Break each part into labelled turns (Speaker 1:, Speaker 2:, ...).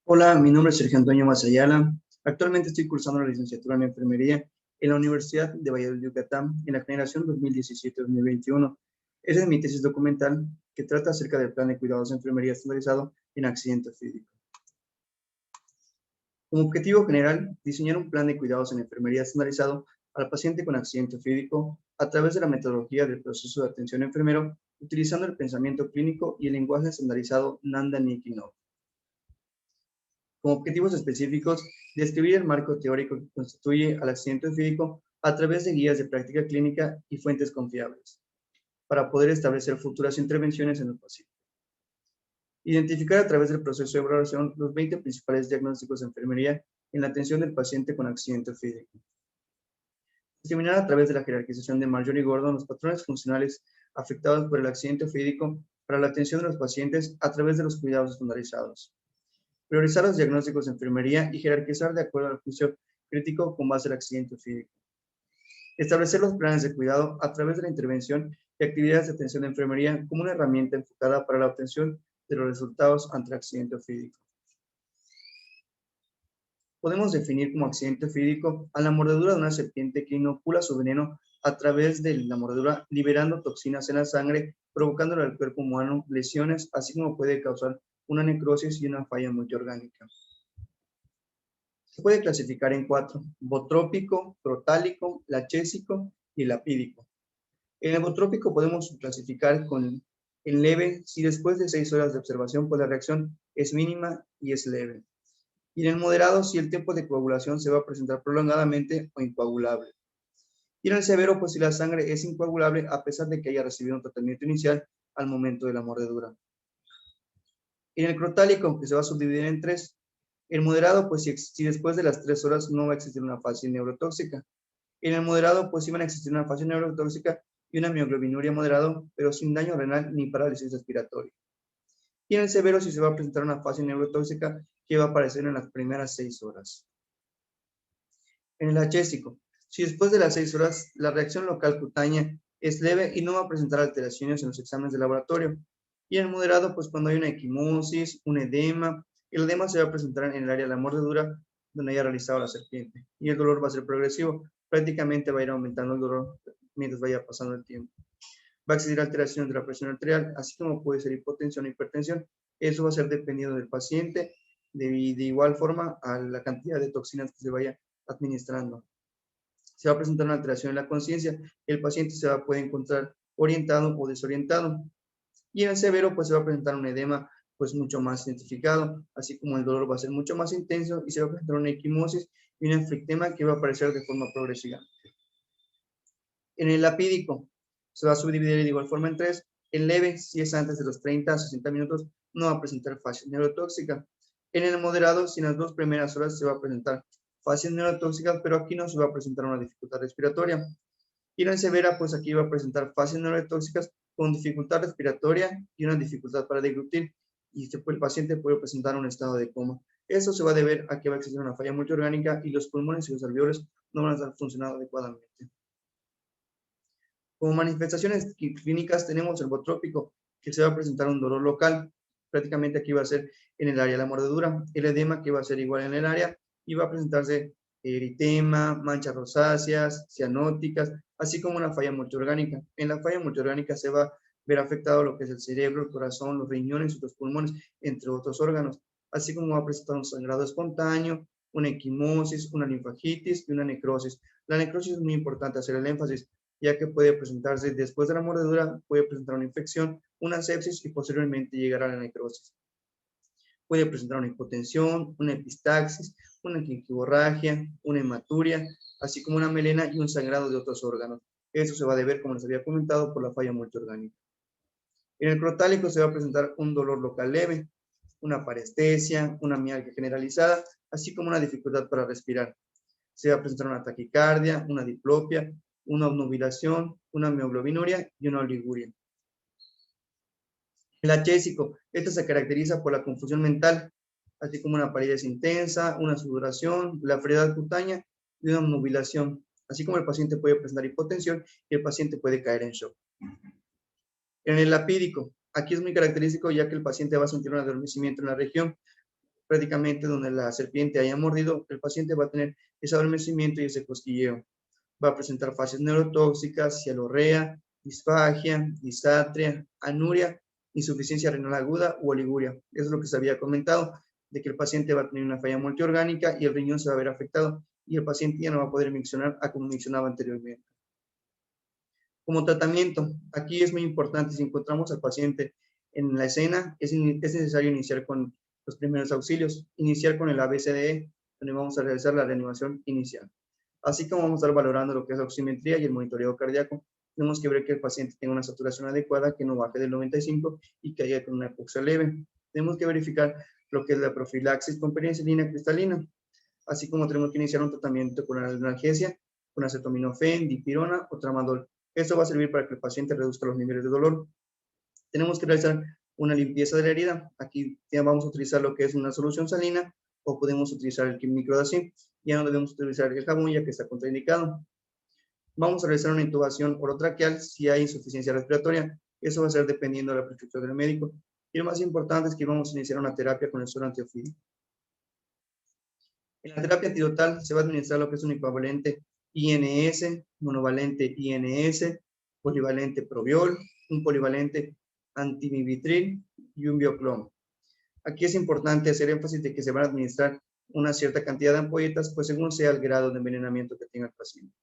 Speaker 1: Hola, mi nombre es Sergio Antonio Mazayala. Actualmente estoy cursando la licenciatura en enfermería en la Universidad de Valladolid, Yucatán, en la generación 2017-2021. Esa es mi tesis documental que trata acerca del plan de cuidados de enfermería estandarizado en accidente físico. Como objetivo general, diseñar un plan de cuidados en enfermería estandarizado al paciente con accidente físico a través de la metodología del proceso de atención enfermero, utilizando el pensamiento clínico y el lenguaje estandarizado Nanda-Nicky-No. Como objetivos específicos, describir el marco teórico que constituye al accidente físico a través de guías de práctica clínica y fuentes confiables, para poder establecer futuras intervenciones en el paciente. Identificar a través del proceso de evaluación los 20 principales diagnósticos de enfermería en la atención del paciente con accidente físico. Discriminar a través de la jerarquización de Marjorie Gordon los patrones funcionales afectados por el accidente físico para la atención de los pacientes a través de los cuidados estandarizados. Priorizar los diagnósticos de enfermería y jerarquizar de acuerdo al juicio crítico con base al accidente físico. Establecer los planes de cuidado a través de la intervención y actividades de atención de enfermería como una herramienta enfocada para la obtención de los resultados ante el accidente físico. Podemos definir como accidente físico a la mordedura de una serpiente que inocula su veneno a través de la mordedura, liberando toxinas en la sangre, provocándole al cuerpo humano lesiones, así como puede causar una necrosis y una falla multiorgánica. Se puede clasificar en 4: botrópico, crotálico, lachésico y lapídico. En el botrópico podemos clasificar en leve si después de 6 horas de observación pues la reacción es mínima y es leve. Y en el moderado si el tiempo de coagulación se va a presentar prolongadamente o incoagulable. Y en el severo pues si la sangre es incoagulable a pesar de que haya recibido un tratamiento inicial al momento de la mordedura. Y en el crotálico, que se va a subdividir en 3, el moderado, pues si después de las 3 horas no va a existir una fase neurotóxica. En el moderado, pues sí van a existir una fase neurotóxica y una mioglobinuria moderado, pero sin daño renal ni parálisis respiratoria. Y en el severo, sí se va a presentar una fase neurotóxica que va a aparecer en las primeras 6 horas. En el achésico, si después de las 6 horas la reacción local cutánea es leve y no va a presentar alteraciones en los exámenes de laboratorio. Y en el moderado, pues cuando hay una equimosis, un edema, el edema se va a presentar en el área de la mordedura donde haya realizado la serpiente. Y el dolor va a ser progresivo. Prácticamente va a ir aumentando el dolor mientras vaya pasando el tiempo. Va a existir alteraciones de la presión arterial, así como puede ser hipotensión o hipertensión. Eso va a ser dependiendo del paciente, de igual forma a la cantidad de toxinas que se vaya administrando. Se va a presentar una alteración en la conciencia. El paciente se va a poder encontrar orientado o desorientado. Y en el severo, pues se va a presentar un edema pues mucho más identificado, así como el dolor va a ser mucho más intenso y se va a presentar una equimosis y un enfrictema que va a aparecer de forma progresiva. En el lapídico, se va a subdividir de igual forma en 3. El leve, si es antes de los 30 a 60 minutos, no va a presentar fase neurotóxica. En el moderado, si en las 2 primeras horas se va a presentar fase neurotóxica, pero aquí no se va a presentar una dificultad respiratoria. Y en el severa, pues aquí va a presentar fases neurotóxicas con dificultad respiratoria y una dificultad para deglutir. Y el paciente puede presentar un estado de coma. Eso se va a deber a que va a existir una falla multiorgánica y los pulmones y los alveolos no van a estar funcionando adecuadamente. Como manifestaciones clínicas tenemos el botrópico, que se va a presentar un dolor local. Prácticamente aquí va a ser en el área de la mordedura. El edema que va a ser igual en el área y va a presentarse eritema, manchas rosáceas, cianóticas, así como una falla multiorgánica. En la falla multiorgánica se va a ver afectado lo que es el cerebro, el corazón, los riñones y los pulmones, entre otros órganos, así como va a presentar un sangrado espontáneo, una equimosis, una linfagitis y una necrosis. La necrosis es muy importante hacer el énfasis, ya que puede presentarse después de la mordedura, puede presentar una infección, una sepsis y posteriormente llegar a la necrosis. Puede presentar una hipotensión, una epistaxis, una gingivorragia, una hematuria, así como una melena y un sangrado de otros órganos. Eso se va a deber, como les había comentado, por la falla multiorgánica. En el crotálico se va a presentar un dolor local leve, una parestesia, una mialgia generalizada, así como una dificultad para respirar. Se va a presentar una taquicardia, una diplopia, una obnubilación, una mioglobinuria y una oliguria. El achésico, esto se caracteriza por la confusión mental, así como una palidez intensa, una sudoración, la frialdad cutánea y una obnubilación, así como el paciente puede presentar hipotensión y el paciente puede caer en shock. En el lapídico, aquí es muy característico ya que el paciente va a sentir un adormecimiento en la región, prácticamente donde la serpiente haya mordido, el paciente va a tener ese adormecimiento y ese cosquilleo. Va a presentar fases neurotóxicas, cialorrea, disfagia, disatria, anuria, insuficiencia renal aguda o oliguria. Eso es lo que se había comentado, de que el paciente va a tener una falla multiorgánica y el riñón se va a ver afectado y el paciente ya no va a poder miccionar a como miccionaba anteriormente. Como tratamiento, aquí es muy importante, si encontramos al paciente en la escena, es necesario iniciar con los primeros auxilios, iniciar con el ABCDE, donde vamos a realizar la reanimación inicial. Así como vamos a estar valorando lo que es la oximetría y el monitoreo cardíaco, tenemos que ver que el paciente tenga una saturación adecuada, que no baje del 95 y que haya con una hipoxia leve. Tenemos que verificar lo que es la profilaxis con penicilina cristalina, así como tenemos que iniciar un tratamiento con analgesia, con acetaminofén, dipirona o tramadol. Esto va a servir para que el paciente reduzca los niveles de dolor. Tenemos que realizar una limpieza de la herida. Aquí ya vamos a utilizar lo que es una solución salina o podemos utilizar el microdacin. Ya no debemos utilizar el jabón ya que está contraindicado. Vamos a realizar una intubación orotraqueal si hay insuficiencia respiratoria. Eso va a ser dependiendo de la prescripción del médico. Y lo más importante es que vamos a iniciar una terapia con el suero antiofídico. En la terapia antidotal se va a administrar lo que es un hipovalente INS, monovalente INS, polivalente Proviol, un polivalente antimivitril y un bioclon. Aquí es importante hacer énfasis de que se van a administrar una cierta cantidad de ampolletas, pues según sea el grado de envenenamiento que tenga el paciente.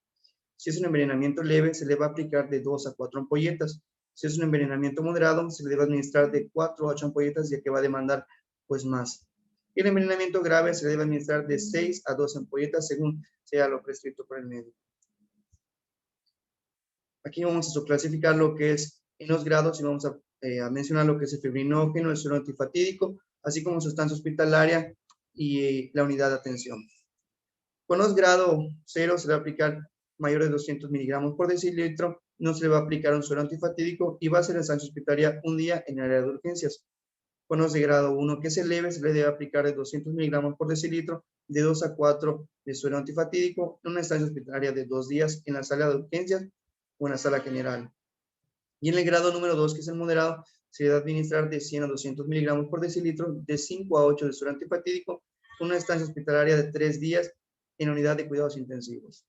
Speaker 1: Si es un envenenamiento leve, se le va a aplicar de 2 a 4 ampolletas. Si es un envenenamiento moderado, se le va a administrar de 4 a 8 ampolletas, ya que va a demandar pues más. Y el envenenamiento grave se le debe administrar de 6 a 12 ampolletas según sea lo prescrito por el médico. Aquí vamos a clasificar lo que es en los grados y vamos a mencionar lo que es el fibrinógeno, el suero antifatídico, así como su estancia hospitalaria y la unidad de atención. Con los grado 0 se le va a aplicar mayor de 200 miligramos por decilitro, no se le va a aplicar un suero antifatídico y va a ser estancia hospitalaria un día en el área de urgencias. Con los de grado 1 que es leve, se le debe aplicar de 200 miligramos por decilitro, de 2 a 4 de suero antifatídico, en una estancia hospitalaria de 2 días en la sala de urgencias o en la sala general. Y en el grado número 2, que es el moderado, se debe administrar de 100 a 200 miligramos por decilitro, de 5 a 8 de suero antifatídico, con una estancia hospitalaria de 3 días en unidad de cuidados intensivos.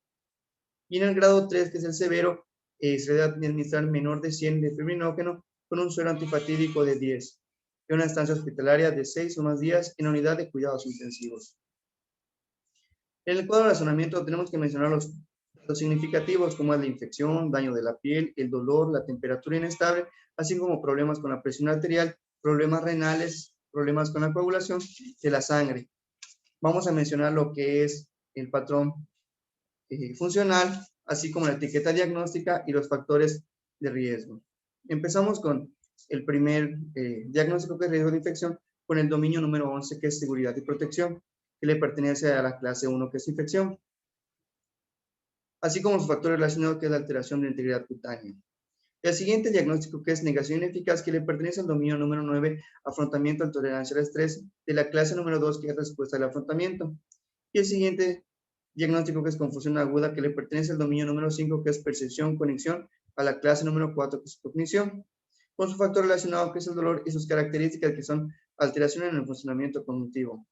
Speaker 1: Y en el grado 3, que es el severo, se debe administrar menor de 100 de fibrinógeno con un suero antifatídico de 10 y una estancia hospitalaria de 6 o más días en unidad de cuidados intensivos. En el cuadro de razonamiento tenemos que mencionar los significativos como es la infección, daño de la piel, el dolor, la temperatura inestable, así como problemas con la presión arterial, problemas renales, problemas con la coagulación de la sangre. Vamos a mencionar lo que es el patrón funcional, así como la etiqueta diagnóstica y los factores de riesgo. Empezamos con el primer diagnóstico que es riesgo de infección, con el dominio número 11, que es seguridad y protección, que le pertenece a la clase 1, que es infección, así como sus factores relacionados, que es la alteración de la integridad cutánea. El siguiente diagnóstico, que es negación ineficaz, que le pertenece al dominio número 9, afrontamiento al tolerancia al estrés, de la clase número 2, que es respuesta al afrontamiento. Y el siguiente diagnóstico, que es confusión aguda, que le pertenece al dominio número 5, que es percepción, conexión, a la clase número 4, que es cognición, con su factor relacionado, que es el dolor, y sus características, que son alteraciones en el funcionamiento cognitivo.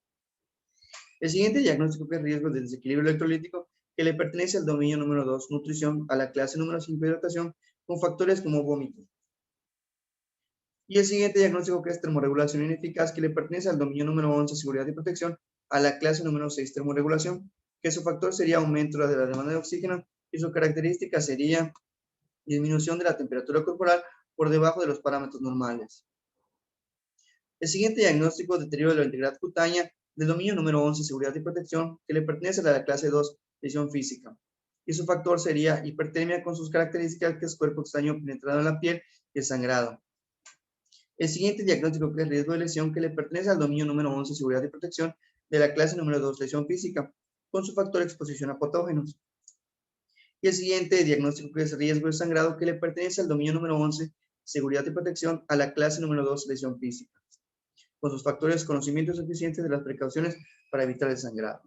Speaker 1: El siguiente diagnóstico, que es riesgo de desequilibrio electrolítico, que le pertenece al dominio número 2, nutrición, a la clase número 5, hidratación, con factores como vómito. Y el siguiente diagnóstico, que es termorregulación ineficaz, que le pertenece al dominio número 11, seguridad y protección, a la clase número 6, termorregulación, que su factor sería aumento de la demanda de oxígeno y su característica sería disminución de la temperatura corporal por debajo de los parámetros normales. El siguiente diagnóstico, deterioro de la integridad cutánea, del dominio número 11, seguridad y protección, que le pertenece a la clase 2, lesión física. Y su factor sería hipertermia con sus características, que es cuerpo extraño penetrado en la piel y el sangrado. El siguiente diagnóstico, que es riesgo de lesión, que le pertenece al dominio número 11, seguridad y protección, de la clase número 2, lesión física, con su factor exposición a patógenos. Y el siguiente diagnóstico, que es riesgo de sangrado, que le pertenece al dominio número 11, seguridad y protección, a la clase número 2, lesión física, con sus factores conocimientos suficientes de las precauciones para evitar el sangrado.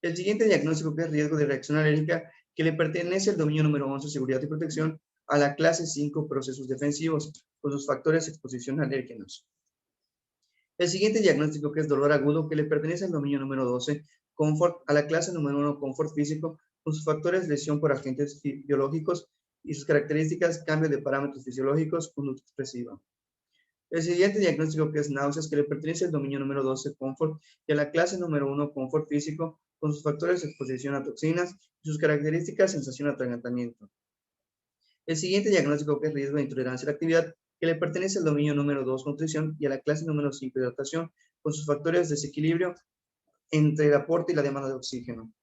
Speaker 1: El siguiente diagnóstico, que es riesgo de reacción alérgica, que le pertenece al dominio número 11, seguridad y protección, a la clase 5, procesos defensivos, con sus factores de exposición a alérgenos. El siguiente diagnóstico, que es dolor agudo, que le pertenece al dominio número 12, confort, a la clase número 1, confort físico, con sus factores lesión por agentes biológicos y sus características, cambio de parámetros fisiológicos, conducta expresiva. El siguiente diagnóstico, que es náuseas, que le pertenece al dominio número 12, confort, y a la clase número 1, confort físico, con sus factores de exposición a toxinas y sus características, sensación, atragantamiento. El siguiente diagnóstico, que es riesgo de intolerancia a la actividad, que le pertenece al dominio número 2, nutrición, y a la clase número 5, hidratación, con sus factores de desequilibrio entre el aporte y la demanda de oxígeno.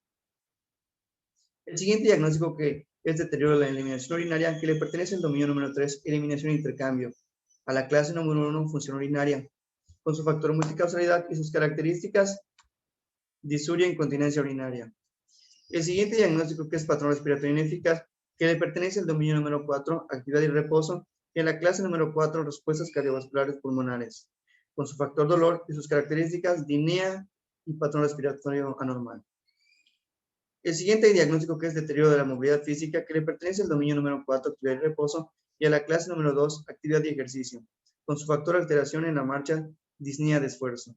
Speaker 1: El siguiente diagnóstico, que es deterioro de la eliminación urinaria, que le pertenece al dominio número 3, eliminación e intercambio, a la clase número 1, función urinaria, con su factor multicausalidad y sus características, disuria e incontinencia urinaria. El siguiente diagnóstico, que es patrón respiratorio ineficaz, que le pertenece al dominio número 4, actividad y reposo, y en la clase número 4, respuestas cardiovasculares pulmonares, con su factor dolor y sus características, disnea y patrón respiratorio anormal. El siguiente diagnóstico, que es deterioro de la movilidad física, que le pertenece al dominio número 4, actividad y reposo, y a la clase número 2, actividad y ejercicio, con su factor alteración en la marcha, disnea de esfuerzo.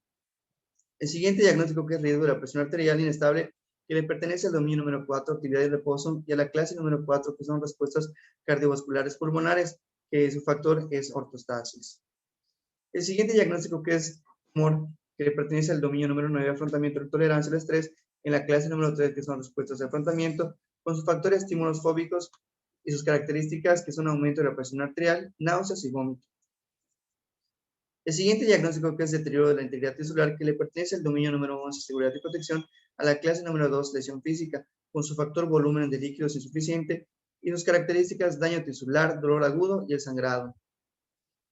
Speaker 1: El siguiente diagnóstico, que es riesgo de la presión arterial inestable, que le pertenece al dominio número 4, actividad y reposo, y a la clase número 4, que son respuestas cardiovasculares pulmonares, que su factor es ortostasis. El siguiente diagnóstico, que es tumor, que le pertenece al dominio número 9, afrontamiento y tolerancia al estrés, en la clase número 3, que son respuestas de afrontamiento, con sus factores estímulos fóbicos y sus características, que son aumento de la presión arterial, náuseas y vómito. El siguiente diagnóstico, que es deterioro de la integridad tisular, que le pertenece al dominio número 11, seguridad y protección, a la clase número 2, lesión física, con su factor volumen de líquidos insuficiente y sus características, daño tisular, dolor agudo y el sangrado.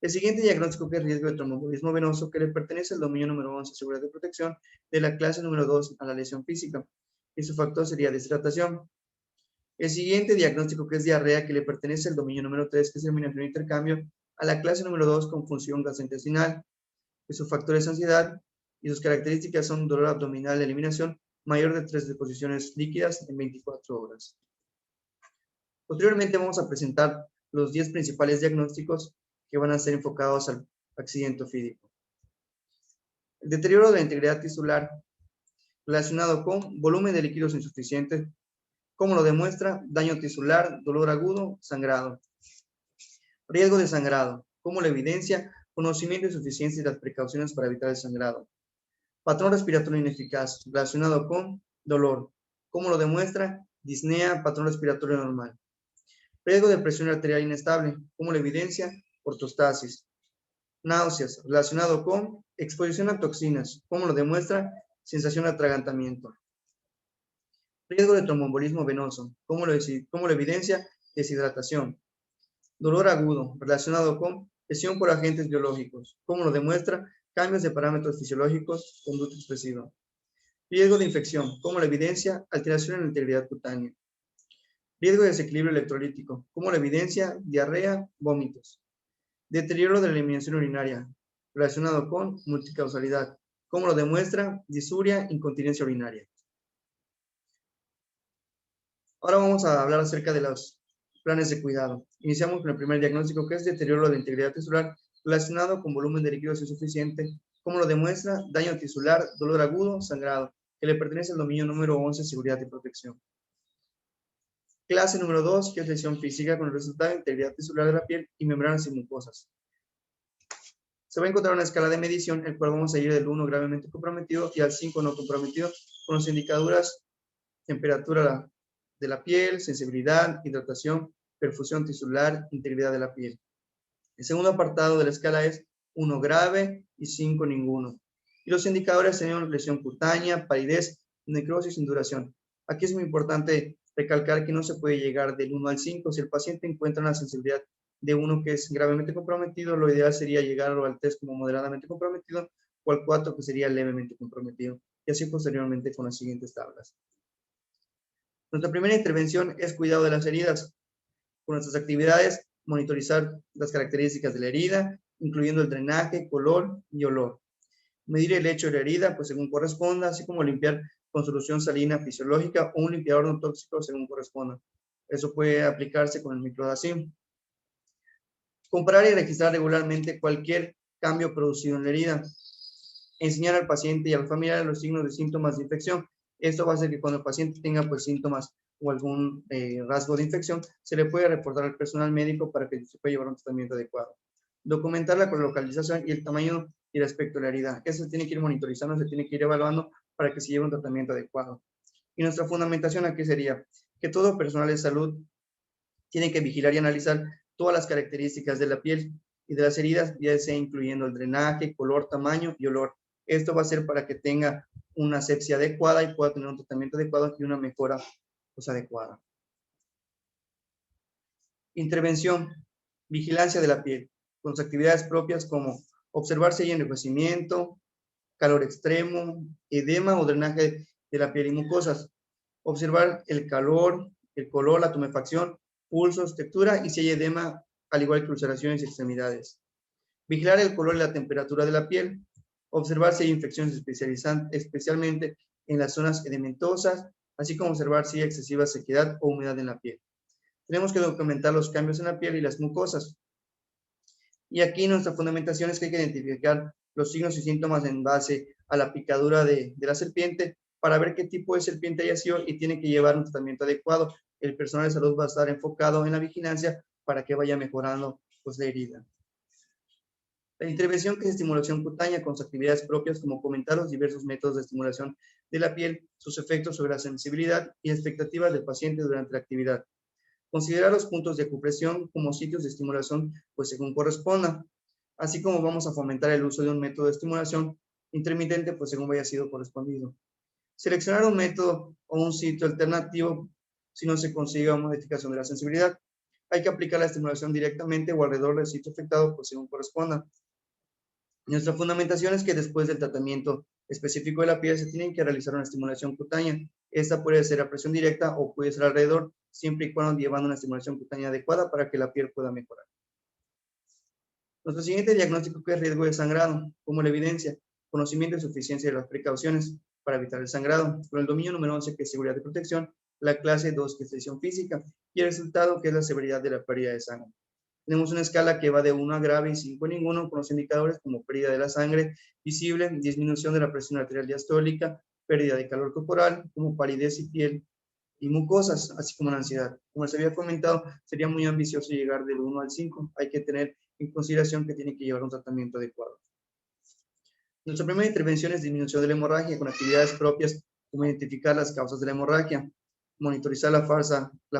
Speaker 1: El siguiente diagnóstico, que es riesgo de tromboembolismo venoso, que le pertenece al dominio número 11, seguridad y protección, de la clase número 2, a la lesión física, y su factor sería deshidratación. El siguiente diagnóstico, que es diarrea, que le pertenece al dominio número 3, que es eliminación e intercambio, a la clase número 2, con función gastrointestinal, que su factor es ansiedad, y sus características son dolor abdominal de eliminación mayor de 3 deposiciones líquidas en 24 horas. Posteriormente vamos a presentar los 10 principales diagnósticos que van a ser enfocados al accidente ofídico. El deterioro de la integridad tisular relacionado con volumen de líquidos insuficientes, como lo demuestra daño tisular, dolor agudo, sangrado. Riesgo de sangrado, como la evidencia, conocimiento insuficiente y las precauciones para evitar el sangrado. Patrón respiratorio ineficaz, relacionado con dolor, como lo demuestra disnea, patrón respiratorio normal. Riesgo de presión arterial inestable, como la evidencia, ortostasis. Náuseas, relacionado con exposición a toxinas, como lo demuestra sensación de atragantamiento. Riesgo de tromboembolismo venoso, como lo evidencia deshidratación. Dolor agudo, relacionado con lesión por agentes biológicos, como lo demuestra cambios de parámetros fisiológicos, conducta expresiva. Riesgo de infección, como la evidencia, alteración en la integridad cutánea. Riesgo de desequilibrio electrolítico, como la evidencia, diarrea, vómitos. Deterioro de la eliminación urinaria, relacionado con multicausalidad, como lo demuestra disuria, incontinencia urinaria. Ahora vamos a hablar acerca de los planes de cuidado. Iniciamos con el primer diagnóstico, que es deterioro de la integridad tisular relacionado con volumen de líquidos insuficiente, como lo demuestra daño tisular, dolor agudo, sangrado, que le pertenece al dominio número 11, seguridad y protección. Clase número 2, que es lesión física con el resultado de integridad tisular de la piel y membranas y mucosas. Se va a encontrar una escala de medición, el cual vamos a ir del 1 gravemente comprometido y al 5 no comprometido, con las indicadoras temperatura de la piel, sensibilidad, hidratación, perfusión tisular, integridad de la piel. El segundo apartado de la escala es 1 grave y 5 ninguno. Y los indicadores serían lesión cutánea, palidez, necrosis, induración. Aquí es muy importante recalcar que no se puede llegar del 1 al 5. Si el paciente encuentra una sensibilidad de 1 que es gravemente comprometido, lo ideal sería llegar al 3 como moderadamente comprometido o al 4 que sería levemente comprometido. Y así posteriormente con las siguientes tablas. Nuestra primera intervención es cuidado de las heridas. Con nuestras actividades, monitorizar las características de la herida, incluyendo el drenaje, color y olor. Medir el hecho de la herida, pues según corresponda, así como limpiar con solución salina fisiológica o un limpiador no tóxico según corresponda. Eso puede aplicarse con el microdacin. Comparar y registrar regularmente cualquier cambio producido en la herida. enseñar al paciente y a los familiares los signos de síntomas de infección. Esto va a hacer que cuando el paciente tenga pues síntomas o algún rasgo de infección, se le puede reportar al personal médico para que se pueda llevar un tratamiento adecuado. Documentar la localización y el tamaño y la espectralidad. Eso se tiene que ir monitorizando, se tiene que ir evaluando para que se lleve un tratamiento adecuado. Y nuestra fundamentación aquí sería que todo personal de salud tiene que vigilar y analizar todas las características de la piel y de las heridas, ya sea incluyendo el drenaje, color, tamaño y olor. Esto va a ser para que tenga una asepsia adecuada y pueda tener un tratamiento adecuado y una mejora pues, adecuada. Intervención, vigilancia de la piel, con sus actividades propias como observar si hay enrojecimiento, calor extremo, edema o drenaje de la piel y mucosas. Observar el calor, el color, la tumefacción, pulsos, textura y si hay edema, al igual que ulceraciones y extremidades. Vigilar el color y la temperatura de la piel. Observar si hay infecciones especialmente en las zonas edematosas, así como observar si hay excesiva sequedad o humedad en la piel. Tenemos que documentar los cambios en la piel y las mucosas. Y aquí nuestra fundamentación es que hay que identificar los signos y síntomas en base a la picadura de la serpiente para ver qué tipo de serpiente haya sido y tiene que llevar un tratamiento adecuado. El personal de salud va a estar enfocado en la vigilancia para que vaya mejorando pues, la herida. La intervención que es estimulación cutánea con sus actividades propias, como comentar los diversos métodos de estimulación de la piel, sus efectos sobre la sensibilidad y expectativas del paciente durante la actividad. Considerar los puntos de acupresión como sitios de estimulación, pues según corresponda, así como vamos a fomentar el uso de un método de estimulación intermitente, pues según vaya sido correspondido. Seleccionar un método o un sitio alternativo si no se consigue una modificación de la sensibilidad. Hay que aplicar la estimulación directamente o alrededor del sitio afectado, pues según corresponda. Nuestra fundamentación es que después del tratamiento específico de la piel se tiene que realizar una estimulación cutánea. Esta puede ser a presión directa o puede ser alrededor, siempre y cuando llevando una estimulación cutánea adecuada para que la piel pueda mejorar. Nuestro siguiente diagnóstico es riesgo de sangrado, como la evidencia, conocimiento y suficiencia de las precauciones para evitar el sangrado, con el dominio número 11 que es seguridad y protección, la clase 2 que es lesión física y el resultado que es la severidad de la pérdida de sangre. Tenemos una escala que va de 1 a grave y 5 en ninguno, con los indicadores como pérdida de la sangre visible, disminución de la presión arterial diastólica, pérdida de calor corporal, como palidez y piel y mucosas, así como la ansiedad. Como les había comentado, sería muy ambicioso llegar del 1 al 5. Hay que tener en consideración que tiene que llevar un tratamiento adecuado. Nuestra primera intervención es disminución de la hemorragia con actividades propias como identificar las causas de la hemorragia, monitorizar la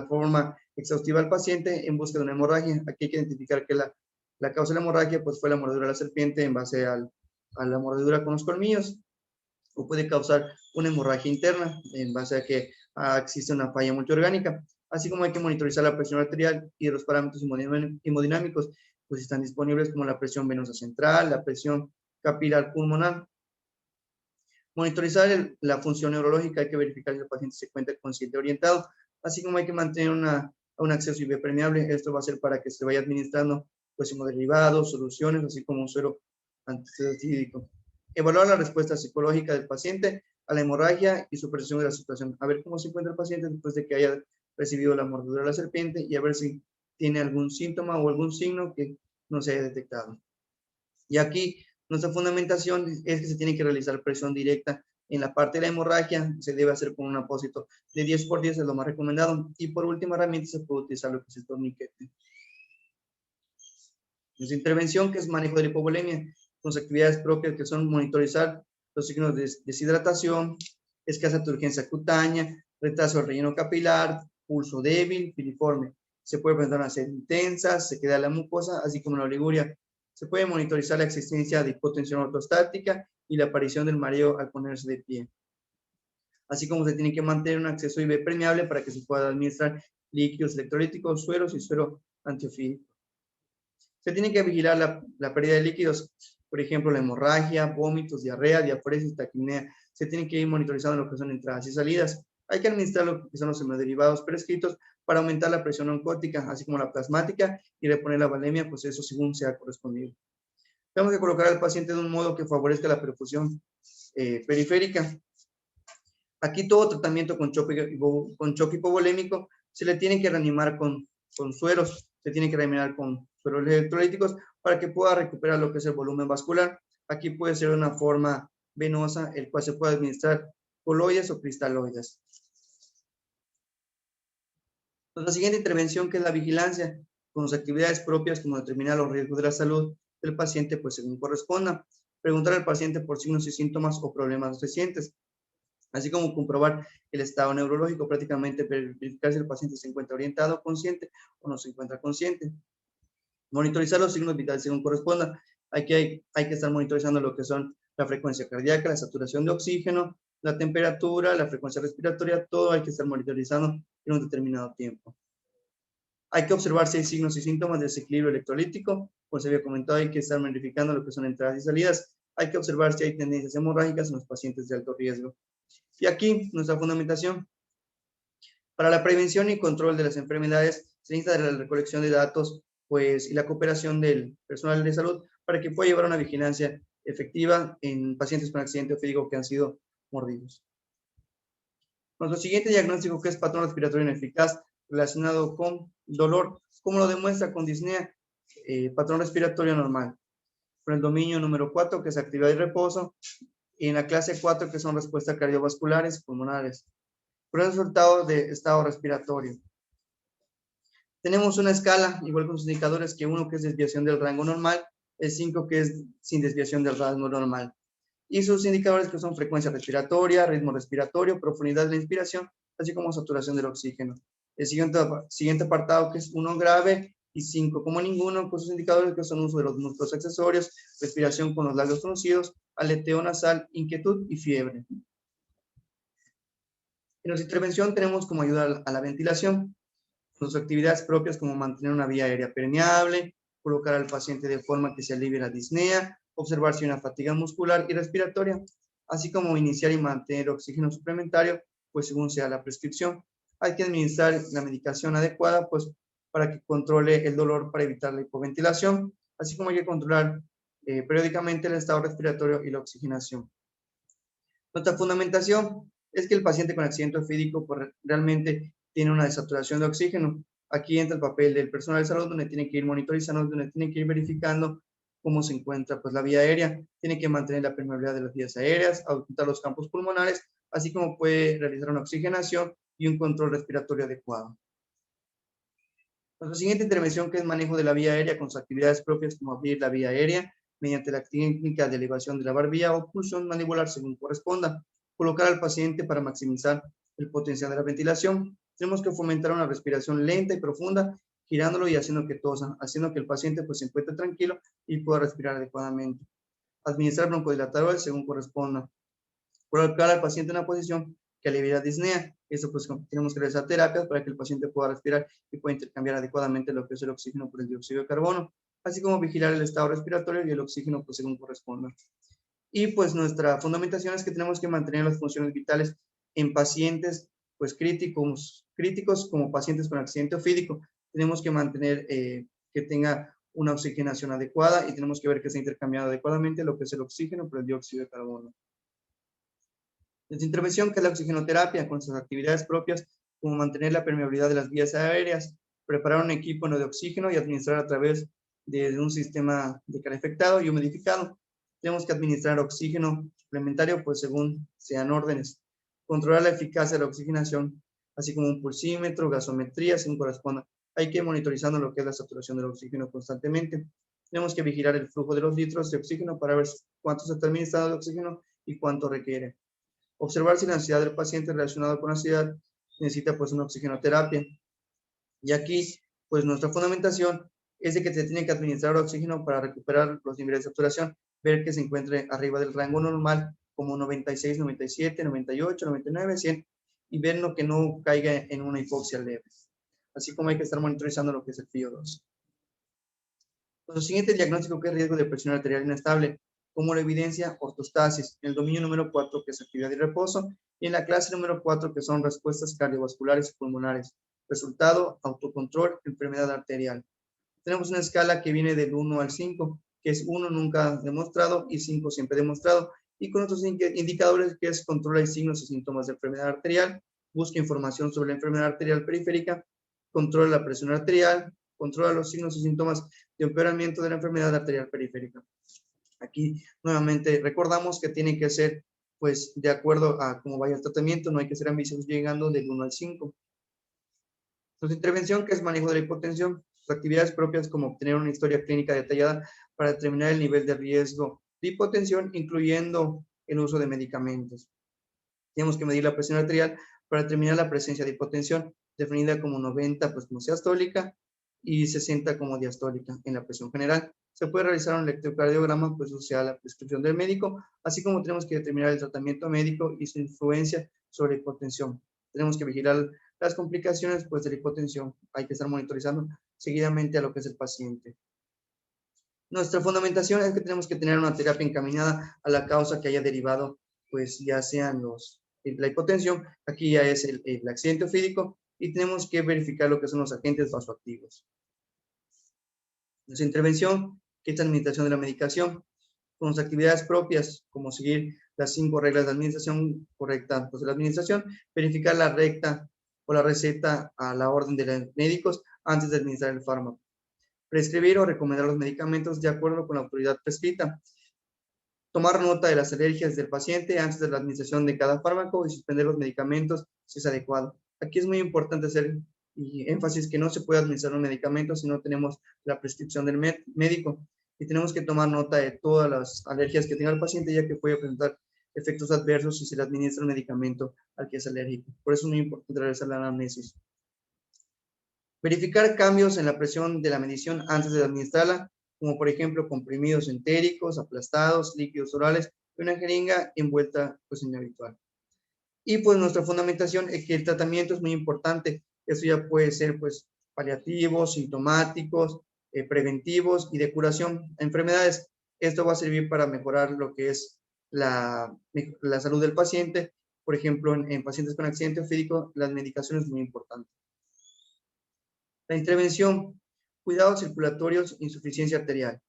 Speaker 1: forma exhaustiva al paciente en busca de una hemorragia. Aquí hay que identificar que la causa de la hemorragia pues, fue la mordedura de la serpiente en base a la mordedura con los colmillos, o puede causar una hemorragia interna en base a que existe una falla multiorgánica, así como hay que monitorizar la presión arterial y los parámetros hemodinámicos, pues están disponibles como la presión venosa central, la presión capilar pulmonar. Monitorizar la función neurológica, hay que verificar si el paciente se encuentra consciente orientado, así como hay que mantener un acceso IV permeable. Esto va a ser para que se vaya administrando pues, hemoderivados, soluciones, así como un suero anticidídico. Evaluar la respuesta psicológica del paciente a la hemorragia y su percepción de la situación. A ver cómo se encuentra el paciente después de que haya recibido la mordedura de la serpiente y a ver si tiene algún síntoma o algún signo que no se haya detectado. Y aquí nuestra fundamentación es que se tiene que realizar presión directa en la parte de la hemorragia, se debe hacer con un apósito de 10 por 10, es lo más recomendado. Y por última herramienta se puede utilizar lo que es el torniquete. Nuestra intervención, que es manejo de la hipovolemia, con sus actividades propias que son monitorizar los signos de deshidratación, escasa turgencia cutánea, retraso del relleno capilar, pulso débil, filiforme. Se puede presentar una sed intensa, se queda la mucosa, así como la oliguria. Se puede monitorizar la existencia de hipotensión ortostática y la aparición del mareo al ponerse de pie. Así como se tiene que mantener un acceso IV permeable para que se pueda administrar líquidos electrolíticos, sueros y suero antiofílico. Se tiene que vigilar la pérdida de líquidos, por ejemplo, la hemorragia, vómitos, diarrea, diaforesis, taquipnea. Se tiene que ir monitorizando lo que son entradas y salidas. Hay que administrar lo que son los hemoderivados prescritos para aumentar la presión oncótica, así como la plasmática, y reponer la valemia, pues eso según sea correspondido. Tenemos que colocar al paciente de un modo que favorezca la perfusión periférica. Aquí todo tratamiento con choque hipovolémico se le tiene que reanimar con sueros, se tiene que reanimar con sueros electrolíticos para que pueda recuperar lo que es el volumen vascular. Aquí puede ser una forma venosa, el cual se puede administrar coloides o cristaloides. La siguiente intervención, que es la vigilancia, con sus actividades propias, como determinar los riesgos de la salud del paciente, pues según corresponda. Preguntar al paciente por signos y síntomas o problemas recientes, así como comprobar el estado neurológico, prácticamente verificar si el paciente se encuentra orientado, consciente o no se encuentra consciente. Monitorizar los signos vitales según corresponda. Hay que estar monitorizando lo que son la frecuencia cardíaca, la saturación de oxígeno, la temperatura, la frecuencia respiratoria, todo hay que estar monitorizando en un determinado tiempo. Hay que observar si hay signos y síntomas de desequilibrio electrolítico. Como se había comentado, hay que estar verificando lo que son entradas y salidas. Hay que observar si hay tendencias hemorrágicas en los pacientes de alto riesgo. Y aquí, nuestra fundamentación. Para la prevención y control de las enfermedades, se necesita la recolección de datos, pues, y la cooperación del personal de salud para que pueda llevar una vigilancia efectiva en pacientes con accidente ofídico que han sido mordidos. Nuestro siguiente diagnóstico, que es patrón respiratorio ineficaz relacionado con dolor, como lo demuestra con disnea, patrón respiratorio normal. Con el dominio número 4, que es actividad y reposo, y en la clase 4, que son respuestas cardiovasculares y pulmonares. Por el resultado de estado respiratorio. Tenemos una escala, igual con sus indicadores, que 1 que es desviación del rango normal, el 5 que es sin desviación del rango normal. Y sus indicadores, que son frecuencia respiratoria, ritmo respiratorio, profundidad de la inspiración, así como saturación del oxígeno. El siguiente apartado, que es 1 grave y 5 como ninguno, con sus indicadores, que son uso de los músculos accesorios, respiración con los labios fruncidos, aleteo nasal, inquietud y fiebre. En nuestra intervención tenemos como ayuda a la ventilación, sus actividades propias, como mantener una vía aérea permeable, colocar al paciente de forma que se alivie la disnea, observar si hay una fatiga muscular y respiratoria, así como iniciar y mantener oxígeno suplementario, pues según sea la prescripción. Hay que administrar la medicación adecuada, pues para que controle el dolor, para evitar la hipoventilación, así como hay que controlar periódicamente el estado respiratorio y la oxigenación. Nuestra fundamentación es que el paciente con accidente ofídico pues, realmente tiene una desaturación de oxígeno. Aquí entra el papel del personal de salud, donde tiene que ir monitorizando, donde tiene que ir verificando cómo se encuentra pues, la vía aérea. Tiene que mantener la permeabilidad de las vías aéreas, aumentar los campos pulmonares, así como puede realizar una oxigenación y un control respiratorio adecuado. Nuestra siguiente intervención, que es manejo de la vía aérea con sus actividades propias, como abrir la vía aérea mediante la técnica de elevación de la barbilla o pulsión mandibular según corresponda. Colocar al paciente para maximizar el potencial de la ventilación. Tenemos que fomentar una respiración lenta y profunda, girándolo y haciendo que el paciente pues, se encuentre tranquilo y pueda respirar adecuadamente. Administrar broncodilatadores según corresponda. Colocar al paciente en una posición que alivie la disnea. Eso pues tenemos que realizar terapias para que el paciente pueda respirar y pueda intercambiar adecuadamente lo que es el oxígeno por el dióxido de carbono, así como vigilar el estado respiratorio y el oxígeno pues según corresponda. Y pues nuestra fundamentación es que tenemos que mantener las funciones vitales en pacientes pues críticos como pacientes con accidente ofídico. Tenemos que mantener que tenga una oxigenación adecuada y tenemos que ver que se ha intercambiado adecuadamente lo que es el oxígeno por el dióxido de carbono. Nuestra intervención, que es la oxigenoterapia, con sus actividades propias, como mantener la permeabilidad de las vías aéreas, preparar un equipo de oxígeno y administrar a través de un sistema de calefactado y humidificado. Tenemos que administrar oxígeno suplementario, pues según sean órdenes. Controlar la eficacia de la oxigenación, así como un pulsímetro, gasometría, según corresponda. Hay que ir monitorizando lo que es la saturación del oxígeno constantemente. Tenemos que vigilar el flujo de los litros de oxígeno para ver cuánto se está administrando de oxígeno y cuánto requiere. Observar si la ansiedad del paciente relacionado con la ansiedad necesita pues una oxigenoterapia. Y aquí pues nuestra fundamentación es de que se tiene que administrar oxígeno para recuperar los niveles de saturación, ver que se encuentre arriba del rango normal como 96, 97, 98, 99, 100 y ver lo que no caiga en una hipoxia leve. Así como hay que estar monitorizando lo que es el FiO2. Nuestro siguiente diagnóstico, que es riesgo de presión arterial inestable, como la evidencia ortostasis, en el dominio número 4, que es actividad y reposo, y en la clase número 4, que son respuestas cardiovasculares y pulmonares. Resultado, autocontrol, enfermedad arterial. Tenemos una escala que viene del 1 al 5, que es 1 nunca demostrado y 5 siempre demostrado, y con otros indicadores, que es controla y signos y síntomas de enfermedad arterial, busca información sobre la enfermedad arterial periférica, controla la presión arterial, controla los signos y síntomas de empeoramiento de la enfermedad arterial periférica. Aquí nuevamente recordamos que tiene que ser pues de acuerdo a cómo vaya el tratamiento, no hay que ser ambiciosos llegando del 1 al 5. Su intervención, que es manejo de la hipotensión, sus actividades propias como obtener una historia clínica detallada para determinar el nivel de riesgo de hipotensión, incluyendo el uso de medicamentos. Tenemos que medir la presión arterial para determinar la presencia de hipotensión, definida como 90 pues como sistólica y 60 como diastólica en la presión general. Se puede realizar un electrocardiograma, pues o sea, la prescripción del médico, así como tenemos que determinar el tratamiento médico y su influencia sobre la hipotensión. Tenemos que vigilar las complicaciones pues de la hipotensión. Hay que estar monitorizando seguidamente a lo que es el paciente. Nuestra fundamentación es que tenemos que tener una terapia encaminada a la causa que haya derivado, pues ya sean la hipotensión, aquí ya es el accidente ofídico, y tenemos que verificar lo que son los agentes vasoactivos. Nuestra intervención, que es la administración de la medicación, con sus actividades propias, como seguir las 5 reglas de administración correcta pues, de la administración, verificar la recta o la receta a la orden de los médicos antes de administrar el fármaco. Prescribir o recomendar los medicamentos de acuerdo con la autoridad prescrita. Tomar nota de las alergias del paciente antes de la administración de cada fármaco y suspender los medicamentos si es adecuado. Aquí es muy importante hacer énfasis que no se puede administrar un medicamento si no tenemos la prescripción del médico y tenemos que tomar nota de todas las alergias que tenga el paciente ya que puede presentar efectos adversos si se le administra un medicamento al que es alérgico. Por eso es muy importante realizar la anamnesis. Verificar cambios en la presión de la medición antes de administrarla, como por ejemplo comprimidos entéricos, aplastados, líquidos orales y una jeringa envuelta pues inhabitual. Y pues nuestra fundamentación es que el tratamiento es muy importante. Eso ya puede ser pues paliativos, sintomáticos, preventivos y de curación a enfermedades. Esto va a servir para mejorar lo que es la salud del paciente. Por ejemplo, en pacientes con accidente ofídico, las medicaciones es muy importante. La intervención, cuidados circulatorios, insuficiencia arterial.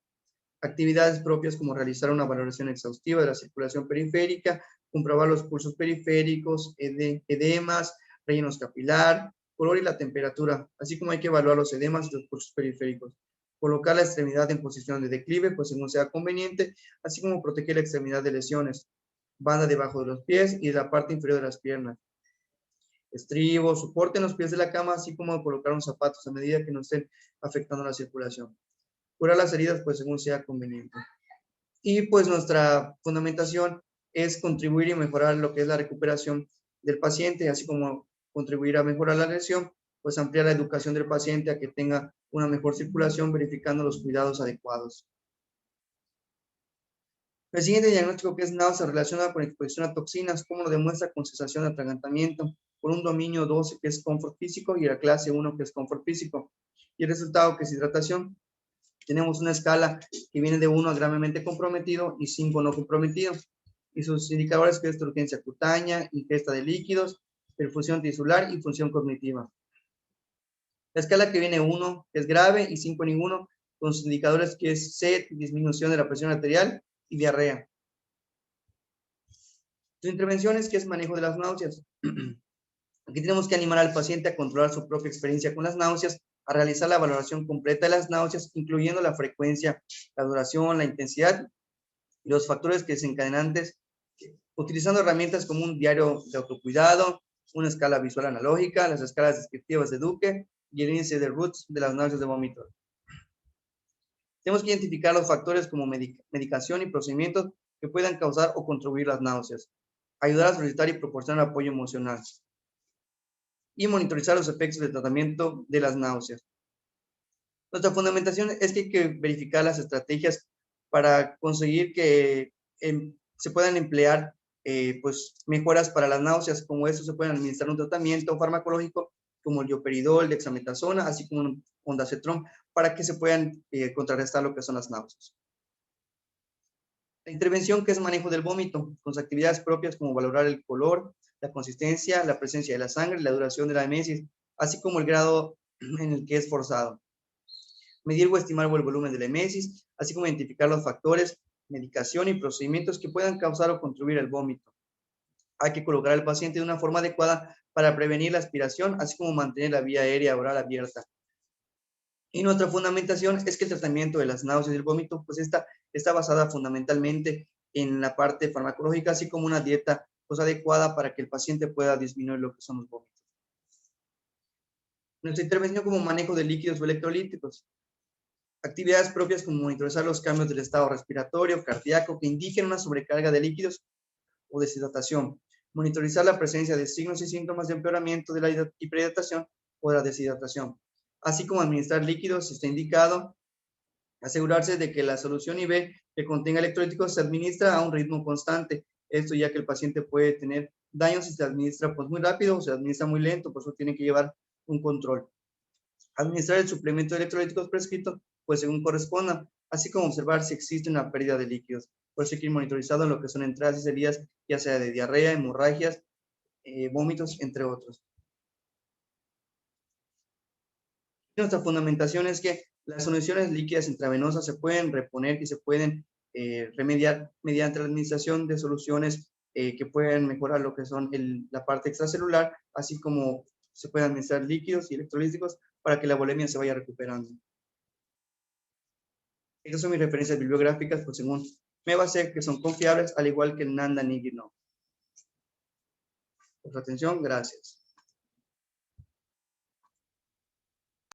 Speaker 1: Actividades propias como realizar una valoración exhaustiva de la circulación periférica, comprobar los pulsos periféricos, edemas, rellenos capilar, color y la temperatura, así como hay que evaluar los edemas y los pulsos periféricos. Colocar la extremidad en posición de declive, pues según sea conveniente, así como proteger la extremidad de lesiones. Banda debajo de los pies y de la parte inferior de las piernas. Estribos, soporte en los pies de la cama, así como colocar unos zapatos a medida que no estén afectando la circulación. Curar las heridas, pues según sea conveniente. Y pues nuestra fundamentación es contribuir y mejorar lo que es la recuperación del paciente, así como contribuir a mejorar la lesión, pues ampliar la educación del paciente a que tenga una mejor circulación, verificando los cuidados adecuados. El siguiente diagnóstico, que es náusea relacionada con exposición a toxinas, como lo demuestra con cesación de atragantamiento, por un dominio 12 que es confort físico y la clase 1 que es confort físico. Y el resultado que es hidratación. Tenemos una escala que viene de 1 a gravemente comprometido y 5 no comprometido. Y sus indicadores que es turgencia cutánea, ingesta de líquidos, perfusión tisular y función cognitiva. La escala que viene 1 que es grave y 5 ninguno, con sus indicadores que es sed, disminución de la presión arterial y diarrea. Sus intervenciones, que es manejo de las náuseas. Aquí tenemos que animar al paciente a controlar su propia experiencia con las náuseas, a realizar la valoración completa de las náuseas, incluyendo la frecuencia, la duración, la intensidad y los factores desencadenantes, utilizando herramientas como un diario de autocuidado, una escala visual analógica, las escalas descriptivas de Duque y el índice de Roots de las náuseas de vómito. Tenemos que identificar los factores como medicación y procedimientos que puedan causar o contribuir las náuseas, ayudar a solicitar y proporcionar apoyo emocional y monitorizar los efectos del tratamiento de las náuseas. Nuestra fundamentación es que hay que verificar las estrategias para conseguir que se puedan emplear pues, mejoras para las náuseas, como eso se pueden administrar un tratamiento farmacológico como el dioperidol, dexametasona, así como un ondansetron, para que se puedan contrarrestar lo que son las náuseas. La intervención, que es manejo del vómito, con sus actividades propias como valorar el color, la consistencia, la presencia de la sangre, la duración de la emesis, así como el grado en el que es forzado. Medir o estimar el volumen de la emesis, así como identificar los factores, medicación y procedimientos que puedan causar o contribuir al vómito. Hay que colocar al paciente de una forma adecuada para prevenir la aspiración, así como mantener la vía aérea oral abierta. Y nuestra fundamentación es que el tratamiento de las náuseas y el vómito, pues está basada fundamentalmente en la parte farmacológica, así como una dieta pues, adecuada para que el paciente pueda disminuir lo que son los vómitos. Nuestra intervención como manejo de líquidos o electrolíticos. Actividades propias como monitorizar los cambios del estado respiratorio, cardíaco, que indiquen una sobrecarga de líquidos o deshidratación. Monitorizar la presencia de signos y síntomas de empeoramiento de la hiperhidratación o de la deshidratación, así como administrar líquidos si está indicado. Asegurarse de que la solución IV que contenga electrolíticos se administra a un ritmo constante. Esto ya que el paciente puede tener daños si se administra pues, muy rápido o se administra muy lento, por eso tiene que llevar un control. Administrar el suplemento de electrolíticos prescrito, pues según corresponda, así como observar si existe una pérdida de líquidos. Por eso hay que ir monitorizando lo que son entradas y salidas, ya sea de diarrea, hemorragias, vómitos, entre otros. Nuestra fundamentación es que las soluciones líquidas intravenosas se pueden reponer y se pueden remediar mediante la administración de soluciones que pueden mejorar lo que son la parte extracelular, así como se pueden administrar líquidos y electrolíticos para que la volemia se vaya recuperando. Estas son mis referencias bibliográficas, pues según me basé que son confiables, al igual que el Nanda Nigino. Por su atención, gracias.